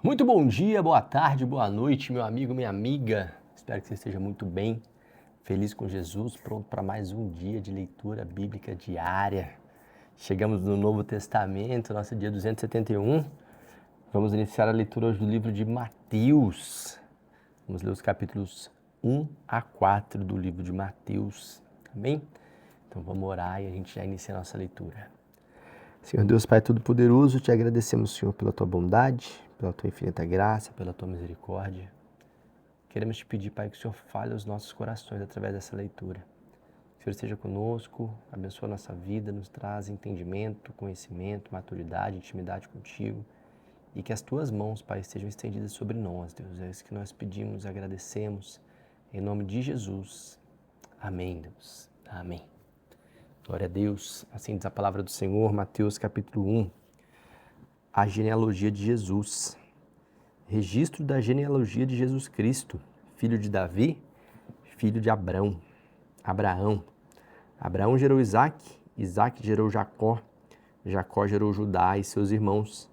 Muito bom dia, boa tarde, boa noite, meu amigo, minha amiga. Espero que você esteja muito bem, feliz com Jesus, pronto para mais um dia de leitura bíblica diária. Chegamos no Novo Testamento, nosso dia 271. Vamos iniciar a leitura hoje do livro de Mateus. Vamos ler os capítulos 1 a 4 do livro de Mateus, amém? Então vamos orar e a gente já inicia a nossa leitura. Senhor Deus, Pai Todo-Poderoso, te agradecemos, Senhor, pela tua bondade, pela tua infinita graça, pela tua misericórdia. Queremos te pedir, Pai, que o Senhor fale aos nossos corações através dessa leitura. Que o Senhor esteja conosco, abençoa a nossa vida, nos traz entendimento, conhecimento, maturidade, intimidade contigo. E que as tuas mãos, Pai, estejam estendidas sobre nós, Deus. É isso que nós pedimos, agradecemos. Em nome de Jesus. Amém, Deus. Amém. Glória a Deus. Assim diz a palavra do Senhor, Mateus capítulo 1. A genealogia de Jesus. Registro da genealogia de Jesus Cristo, filho de Davi, filho de Abraão. Abraão gerou Isaque, Isaque gerou Jacó, Jacó gerou Judá e seus irmãos.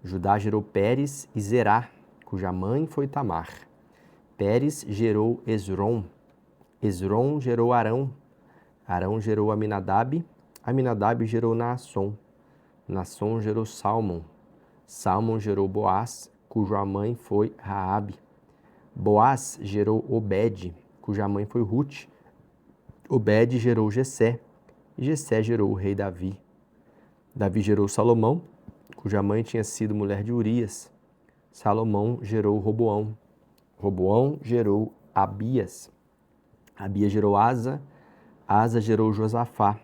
Judá gerou Pérez e Zerá, cuja mãe foi Tamar. Pérez gerou Esrom, Esrom gerou Arão, Arão gerou Aminadab, Aminadab gerou Naasson, Naasson gerou Salmon, Salmon gerou Boaz, cuja mãe foi Raabe. Boaz gerou Obed, cuja mãe foi Ruth. Obed gerou Jessé, e Jessé gerou o rei Davi. Davi gerou Salomão, cuja mãe tinha sido mulher de Urias. Salomão gerou Roboão. Roboão gerou Abias. Abias gerou Asa. Asa gerou Josafá.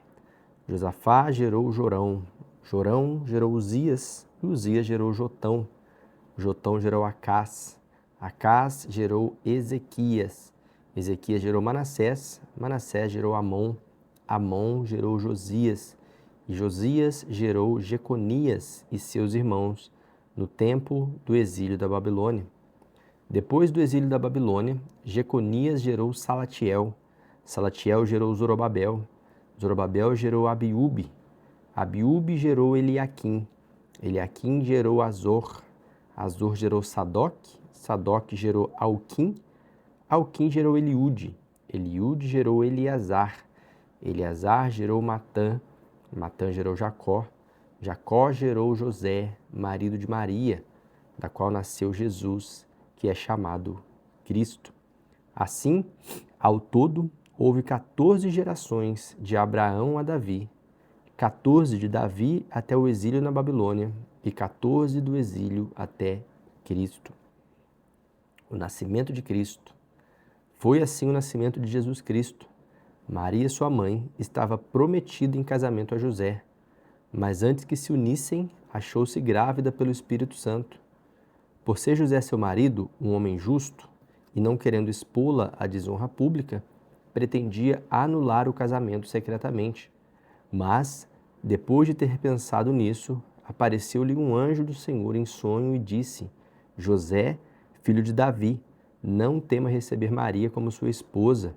Josafá gerou Jorão. Jorão gerou Uzias. E Uzias gerou Jotão. Jotão gerou Acás. Acás gerou Ezequias. Ezequias gerou Manassés. Manassés gerou Amon. Amon gerou Josias. E Josias gerou Jeconias e seus irmãos no tempo do exílio da Babilônia. Depois do exílio da Babilônia, Jeconias gerou Salatiel. Salatiel gerou Zorobabel. Zorobabel gerou Abiúbe. Abiúbe gerou Eliaquim. Eliaquim gerou Azor. Azor gerou Sadoc. Sadoc gerou Alquim. Alquim gerou Eliúde. Eliúde gerou Eleazar. Eleazar gerou Matã. Matã gerou Jacó. Jacó gerou José, marido de Maria, da qual nasceu Jesus, que é chamado Cristo. Assim, ao todo, houve 14 gerações de Abraão a Davi, 14 de Davi até o exílio na Babilônia e 14 do exílio até Cristo. O nascimento de Cristo. Foi assim o nascimento de Jesus Cristo. Maria, sua mãe, estava prometida em casamento a José, mas antes que se unissem, achou-se grávida pelo Espírito Santo. Por ser José seu marido, um homem justo, e não querendo expô-la à desonra pública, pretendia anular o casamento secretamente. Mas, depois de ter pensado nisso, apareceu-lhe um anjo do Senhor em sonho e disse: José, filho de Davi, não tema receber Maria como sua esposa,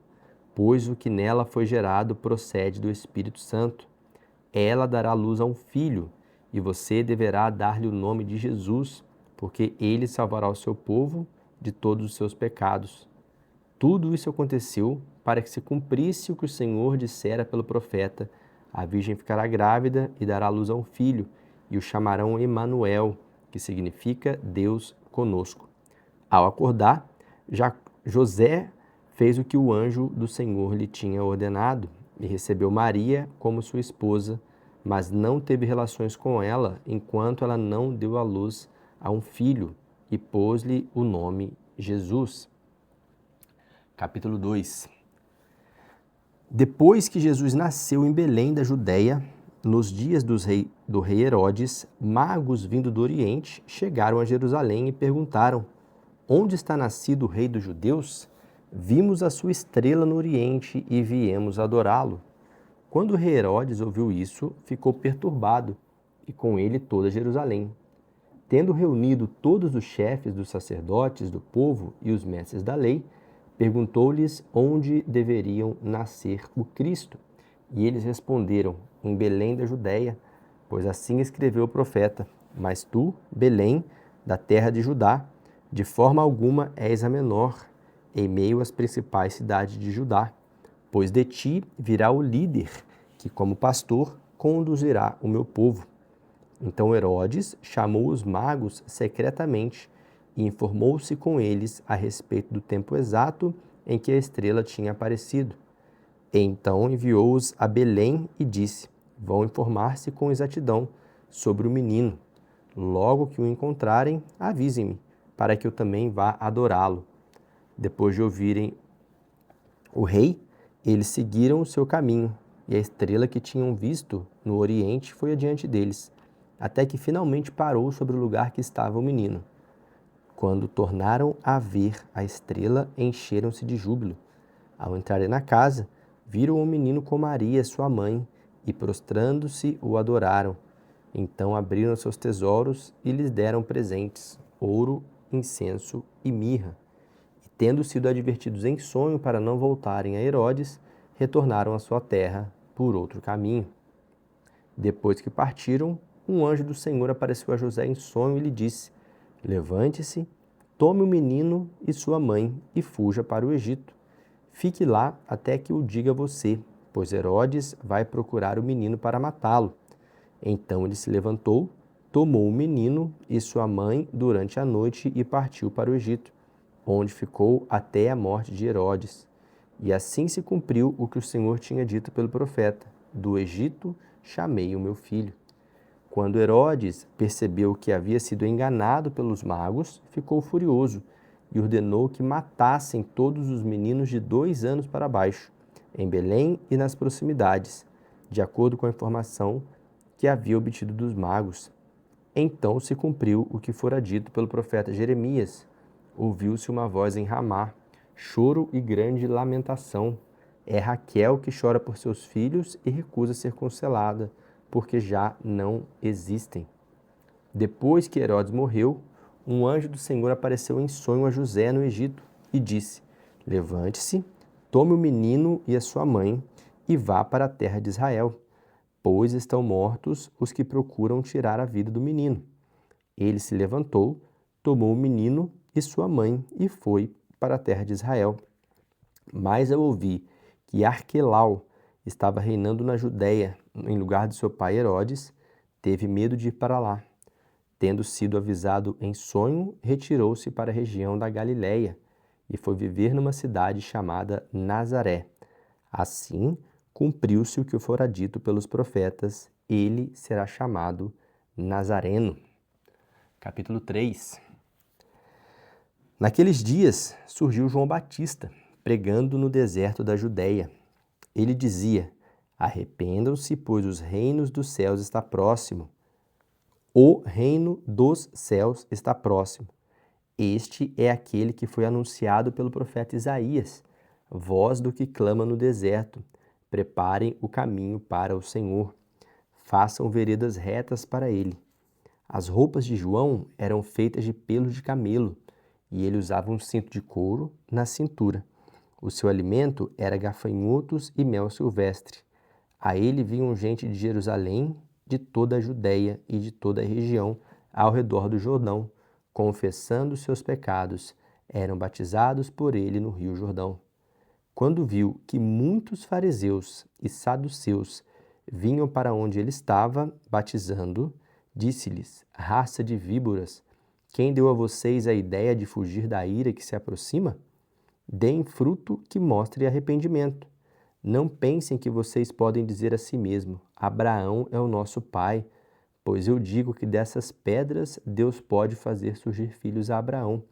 pois o que nela foi gerado procede do Espírito Santo. Ela dará luz a um filho, e você deverá dar-lhe o nome de Jesus, porque ele salvará o seu povo de todos os seus pecados. Tudo isso aconteceu para que se cumprisse o que o Senhor dissera pelo profeta: a virgem ficará grávida e dará luz a um filho, e o chamarão Emanuel, que significa Deus conosco. Ao acordar, José fez o que o anjo do Senhor lhe tinha ordenado e recebeu Maria como sua esposa, mas não teve relações com ela enquanto ela não deu à luz a um filho e pôs-lhe o nome Jesus. Capítulo 2. Depois que Jesus nasceu em Belém da Judéia, nos dias do rei Herodes, magos vindo do Oriente chegaram a Jerusalém e perguntaram: onde está nascido o rei dos judeus? Vimos a sua estrela no Oriente e viemos adorá-lo. Quando o rei Herodes ouviu isso, ficou perturbado, e com ele toda Jerusalém. Tendo reunido todos os chefes dos sacerdotes do povo e os mestres da lei, perguntou-lhes onde deveriam nascer o Cristo. E eles responderam: em Belém da Judéia, pois assim escreveu o profeta: mas tu, Belém, da terra de Judá, de forma alguma és a menor em meio às principais cidades de Judá, pois de ti virá o líder que, como pastor, conduzirá o meu povo. Então Herodes chamou os magos secretamente e informou-se com eles a respeito do tempo exato em que a estrela tinha aparecido. Então enviou-os a Belém e disse: vão informar-se com exatidão sobre o menino. Logo que o encontrarem, avisem-me, para que eu também vá adorá-lo. Depois de ouvirem o rei, eles seguiram o seu caminho, e a estrela que tinham visto no oriente foi adiante deles, até que finalmente parou sobre o lugar que estava o menino. Quando tornaram a ver a estrela, encheram-se de júbilo. Ao entrarem na casa, viram o menino com Maria, sua mãe, e prostrando-se o adoraram. Então abriram seus tesouros e lhes deram presentes, ouro, incenso e mirra. E tendo sido advertidos em sonho para não voltarem a Herodes, retornaram à sua terra por outro caminho. Depois que partiram, um anjo do Senhor apareceu a José em sonho e lhe disse: levante-se, tome o menino e sua mãe e fuja para o Egito. Fique lá até que o diga você, pois Herodes vai procurar o menino para matá-lo. Então ele se levantou, tomou o menino e sua mãe durante a noite e partiu para o Egito, onde ficou até a morte de Herodes. E assim se cumpriu o que o Senhor tinha dito pelo profeta: do Egito chamei o meu filho. Quando Herodes percebeu que havia sido enganado pelos magos, ficou furioso e ordenou que matassem todos os meninos de 2 anos para baixo, em Belém e nas proximidades, de acordo com a informação que havia obtido dos magos. Então se cumpriu o que fora dito pelo profeta Jeremias. Ouviu-se uma voz em Ramá, choro e grande lamentação. É Raquel que chora por seus filhos e recusa ser consolada, porque já não existem. Depois que Herodes morreu, um anjo do Senhor apareceu em sonho a José no Egito e disse: levante-se, tome o menino e a sua mãe e vá para a terra de Israel, pois estão mortos os que procuram tirar a vida do menino. Ele se levantou, tomou o menino e sua mãe e foi para a terra de Israel. Mas ao ouvir que Arquelau estava reinando na Judéia, em lugar de seu pai Herodes, teve medo de ir para lá. Tendo sido avisado em sonho, retirou-se para a região da Galiléia e foi viver numa cidade chamada Nazaré. Assim, cumpriu-se o que fora dito pelos profetas: ele será chamado Nazareno. Capítulo 3. Naqueles dias surgiu João Batista, pregando no deserto da Judéia. Ele dizia: arrependam-se, pois os reinos dos céus está próximo. O reino dos céus está próximo. Este é aquele que foi anunciado pelo profeta Isaías, voz do que clama no deserto: preparem o caminho para o Senhor, façam veredas retas para ele. As roupas de João eram feitas de pelos de camelo, e ele usava um cinto de couro na cintura. O seu alimento era gafanhotos e mel silvestre. A ele vinham gente de Jerusalém, de toda a Judéia e de toda a região ao redor do Jordão, confessando seus pecados, eram batizados por ele no rio Jordão. Quando viu que muitos fariseus e saduceus vinham para onde ele estava, batizando, disse-lhes: raça de víboras, quem deu a vocês a ideia de fugir da ira que se aproxima? Deem fruto que mostre arrependimento. Não pensem que vocês podem dizer a si mesmo: Abraão é o nosso pai, pois eu digo que dessas pedras Deus pode fazer surgir filhos a Abraão.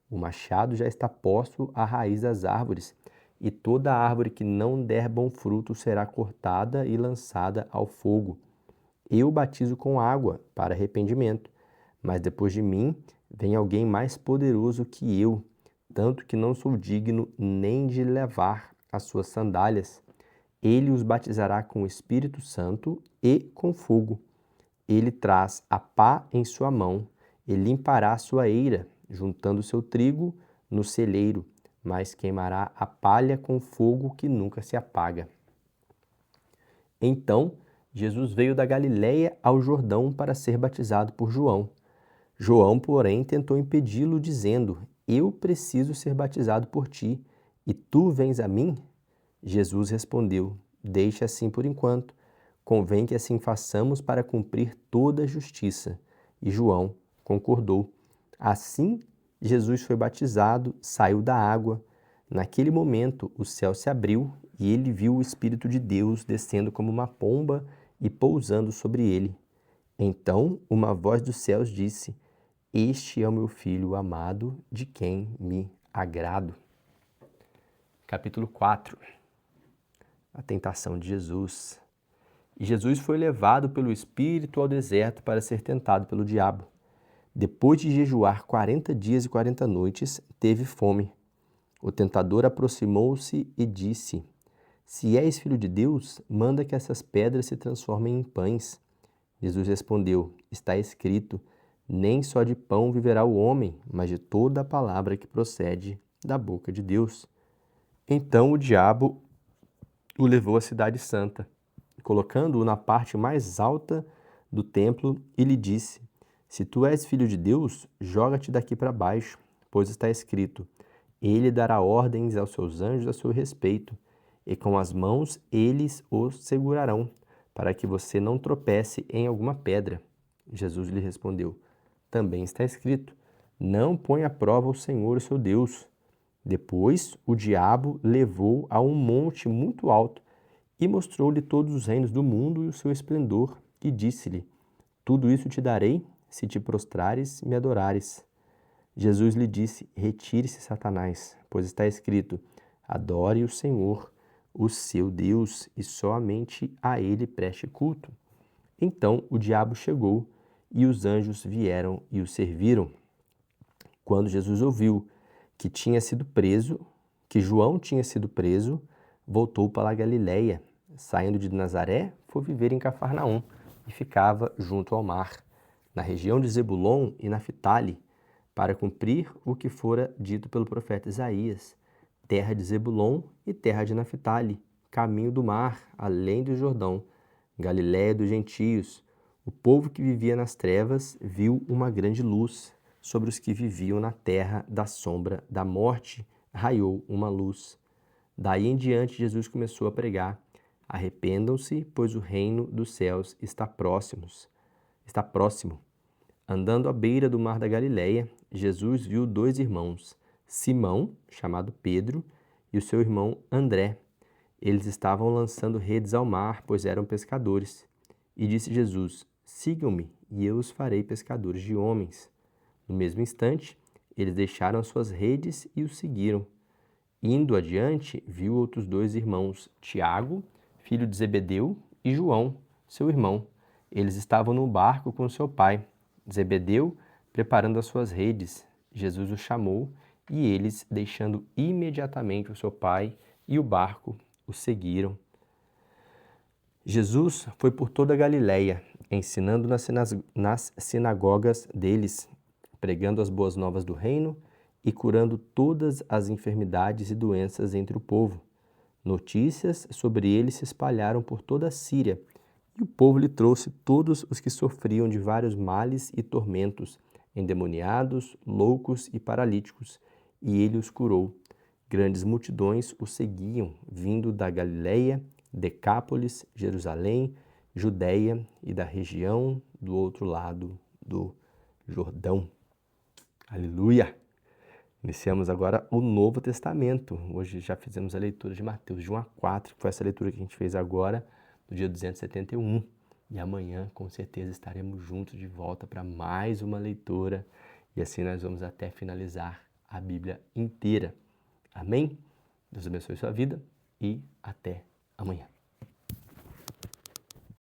O machado já está posto à raiz das árvores, e toda árvore que não der bom fruto será cortada e lançada ao fogo. Eu batizo com água para arrependimento, mas depois de mim vem alguém mais poderoso que eu, tanto que não sou digno nem de levar as suas sandálias. Ele os batizará com o Espírito Santo e com fogo. Ele traz a pá em sua mão e limpará a sua eira, juntando seu trigo no celeiro, mas queimará a palha com fogo que nunca se apaga. Então, Jesus veio da Galiléia ao Jordão para ser batizado por João. João, porém, tentou impedi-lo, dizendo: Eu preciso ser batizado por ti, e tu vens a mim? Jesus respondeu: Deixe assim por enquanto. Convém que assim façamos para cumprir toda a justiça. E João concordou. Assim, Jesus foi batizado, saiu da água. Naquele momento, o céu se abriu e ele viu o Espírito de Deus descendo como uma pomba e pousando sobre ele. Então, uma voz dos céus disse: Este é o meu filho amado, de quem me agrado. Capítulo 4. A tentação de Jesus. E Jesus foi levado pelo Espírito ao deserto para ser tentado pelo diabo. Depois de jejuar 40 dias e 40 noites, teve fome. O tentador aproximou-se e disse: Se és filho de Deus, manda que essas pedras se transformem em pães. Jesus respondeu: Está escrito: Nem só de pão viverá o homem, mas de toda a palavra que procede da boca de Deus. Então o diabo o levou à cidade santa, colocando-o na parte mais alta do templo, e lhe disse: Se tu és filho de Deus, joga-te daqui para baixo, pois está escrito: Ele dará ordens aos seus anjos a seu respeito, e com as mãos eles o segurarão, para que você não tropece em alguma pedra. Jesus lhe respondeu: Também está escrito: Não põe à prova o Senhor, o seu Deus. Depois, o diabo levou a um monte muito alto e mostrou-lhe todos os reinos do mundo e o seu esplendor, e disse-lhe: Tudo isso te darei, se te prostrares e me adorares. Jesus lhe disse: Retire-se, Satanás, pois está escrito: Adore o Senhor, o seu Deus, e somente a ele preste culto. Então o diabo chegou, e os anjos vieram e o serviram. Quando Jesus ouviu que João tinha sido preso, voltou para a Galiléia. Saindo de Nazaré, foi viver em Cafarnaum e ficava junto ao mar, na região de Zebulon e Naftali, para cumprir o que fora dito pelo profeta Isaías: terra de Zebulon e terra de Naftali, caminho do mar, além do Jordão, Galiléia dos gentios. O povo que vivia nas trevas viu uma grande luz. Sobre os que viviam na terra da sombra da morte, raiou uma luz. Daí em diante, Jesus começou a pregar: Arrependam-se, pois o reino dos céus está próximo. Andando à beira do mar da Galileia, Jesus viu dois irmãos, Simão, chamado Pedro, e o seu irmão André. Eles estavam lançando redes ao mar, pois eram pescadores. E disse Jesus: Sigam-me, e eu os farei pescadores de homens. No mesmo instante, eles deixaram suas redes e o seguiram. Indo adiante, viu outros dois irmãos, Tiago, filho de Zebedeu, e João, seu irmão. Eles estavam no barco com seu pai, Zebedeu, preparando as suas redes. Jesus os chamou e eles, deixando imediatamente o seu pai e o barco, o seguiram. Jesus foi por toda a Galiléia, ensinando nas sinagogas deles, pregando as boas novas do reino e curando todas as enfermidades e doenças entre o povo. Notícias sobre ele se espalharam por toda a Síria, e o povo lhe trouxe todos os que sofriam de vários males e tormentos, endemoniados, loucos e paralíticos, e ele os curou. Grandes multidões o seguiam, vindo da Galiléia, Decápolis, Jerusalém, Judéia e da região do outro lado do Jordão. Aleluia! Iniciamos agora o Novo Testamento. Hoje já fizemos a leitura de Mateus, de 1 a 4, que foi essa leitura que a gente fez agora, no dia 271. E amanhã, com certeza, estaremos juntos de volta para mais uma leitura. E assim nós vamos até finalizar a Bíblia inteira. Amém? Deus abençoe sua vida e até amanhã.